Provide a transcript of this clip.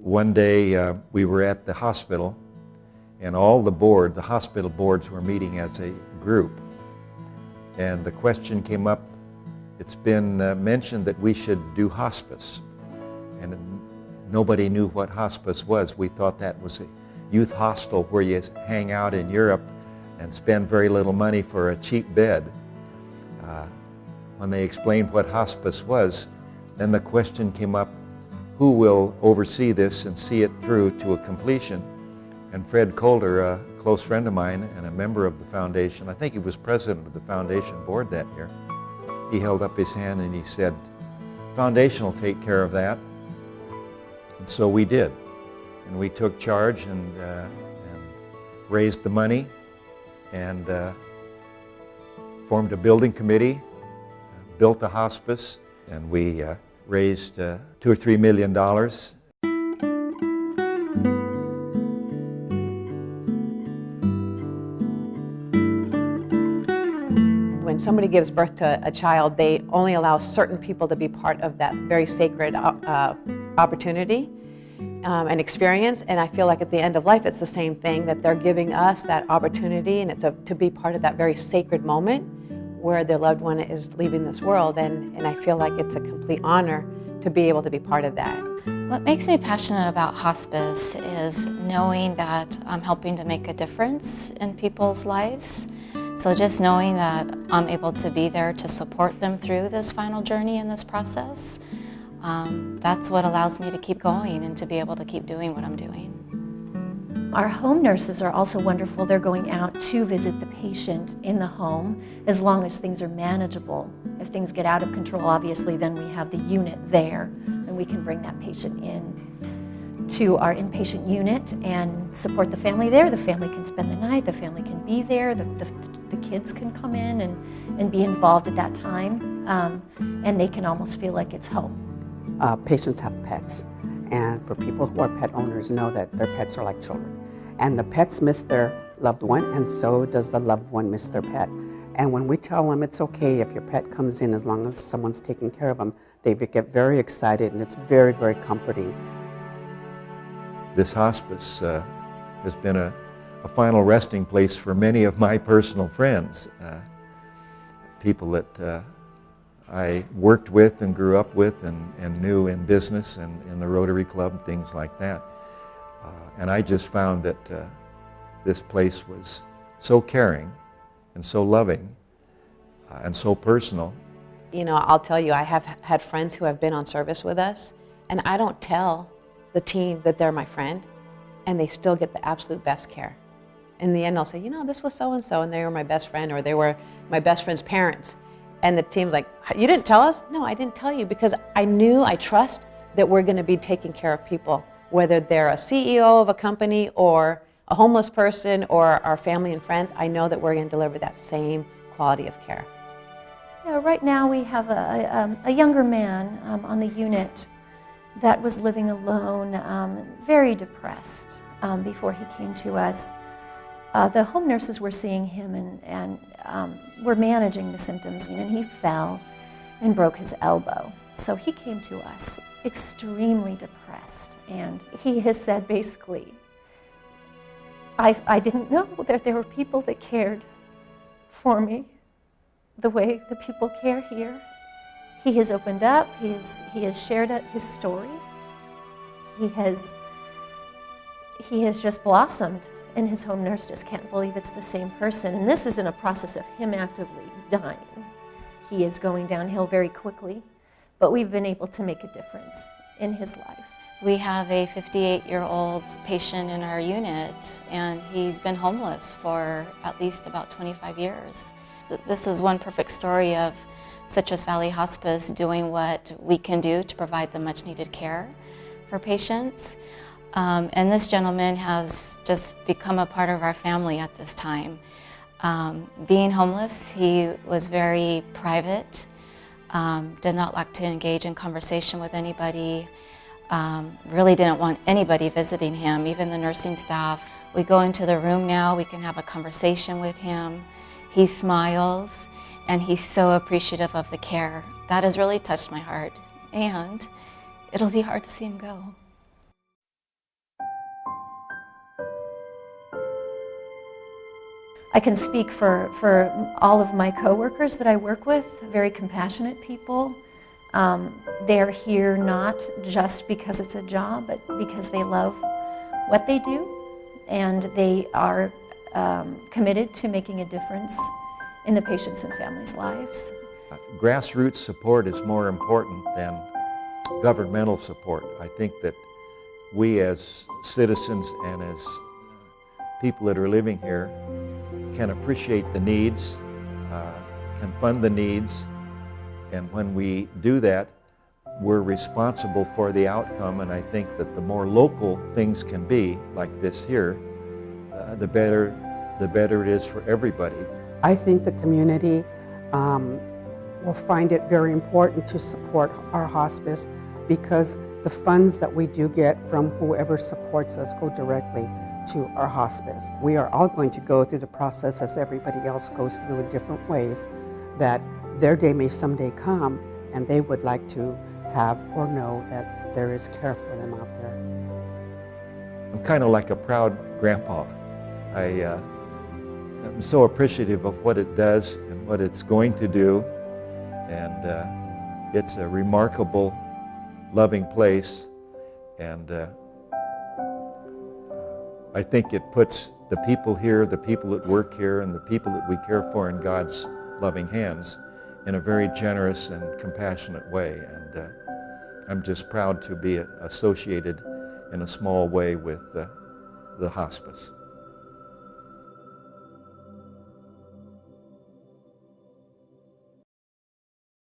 One day we were at the hospital, and all the hospital boards were meeting as a group. And the question came up, it's been mentioned that we should do hospice. And nobody knew what hospice was. We thought that was a youth hostel where you hang out in Europe and spend very little money for a cheap bed. When they explained what hospice was, then the question came up, who will oversee this and see it through to a completion? And Fred Calder, a close friend of mine and a member of the foundation, I think he was president of the foundation board that year, he held up his hand and he said, "Foundation will take care of that." And so we did. And we took charge and raised the money and formed a building committee, built a hospice, and we raised $2 or $3 million. When somebody gives birth to a child, they only allow certain people to be part of that very sacred opportunity and experience. And I feel like at the end of life, it's the same thing, that they're giving us that opportunity, and it's to be part of that very sacred moment where their loved one is leaving this world. And I feel like it's a complete honor to be able to be part of that. What makes me passionate about hospice is knowing that I'm helping to make a difference in people's lives. So just knowing that I'm able to be there to support them through this final journey in this process, that's what allows me to keep going and to be able to keep doing what I'm doing. Our home nurses are also wonderful. They're going out to visit the patient in the home as long as things are manageable. If things get out of control, obviously, then we have the unit there and we can bring that patient in to our inpatient unit and support the family there. The family can spend the night, the family can be there, the kids can come in and be involved at that time, and they can almost feel like it's home. Patients have pets, and for people who are pet owners know that their pets are like children. And the pets miss their loved one, and so does the loved one miss their pet. And when we tell them it's okay if your pet comes in as long as someone's taking care of them, they get very excited, and it's very, very comforting. This hospice has been a final resting place for many of my personal friends, people that I worked with and grew up with and knew in business and in the Rotary Club, things like that. And I just found that this place was so caring and so loving and so personal. You know, I'll tell you, I have had friends who have been on service with us, and I don't tell the team that they're my friend, and they still get the absolute best care. In the end, I'll say, you know, this was so-and-so, and they were my best friend, or they were my best friend's parents. And the team's like, you didn't tell us? No, I didn't tell you, because I trust that we're going to be taking care of people, whether they're a CEO of a company or a homeless person or our family and friends. I know that we're going to deliver that same quality of care. Yeah, right now we have a younger man on the unit that was living alone, very depressed before he came to us. The home nurses were seeing him and were managing the symptoms, and he fell and broke his elbow. So he came to us extremely depressed, and he has said basically, I didn't know that there were people that cared for me the way the people care here. He has opened up, he has shared his story. He has just blossomed, and his home nurse just can't believe it's the same person. And this isn't a process of him actively dying. He is going downhill very quickly, but we've been able to make a difference in his life. We have a 58-year-old patient in our unit, and he's been homeless for at least about 25 years. This is one perfect story of Citrus Valley Hospice doing what we can do to provide the much-needed care for patients. And this gentleman has just become a part of our family at this time. Being homeless, he was very private, did not like to engage in conversation with anybody, really didn't want anybody visiting him, even the nursing staff. We go into the room now, we can have a conversation with him. He smiles, and he's so appreciative of the care. That has really touched my heart, and it'll be hard to see him go. I can speak for all of my coworkers that I work with, very compassionate people. They're here not just because it's a job, but because they love what they do, and they are committed to making a difference in the patients' and families' lives. Grassroots support is more important than governmental support. I think that we as citizens and as people that are living here can appreciate the needs, can fund the needs, and when we do that, we're responsible for the outcome, and I think that the more local things can be, like this here, the better it is for everybody. I think the community will find it very important to support our hospice because the funds that we do get from whoever supports us go directly to our hospice. We are all going to go through the process as everybody else goes through in different ways, that their day may someday come and they would like to have or know that there is care for them out there. I'm kind of like a proud grandpa. I'm so appreciative of what it does and what it's going to do, and it's a remarkable, loving place, and I think it puts the people here, the people that work here, and the people that we care for in God's loving hands in a very generous and compassionate way, and I'm just proud to be associated in a small way with the hospice.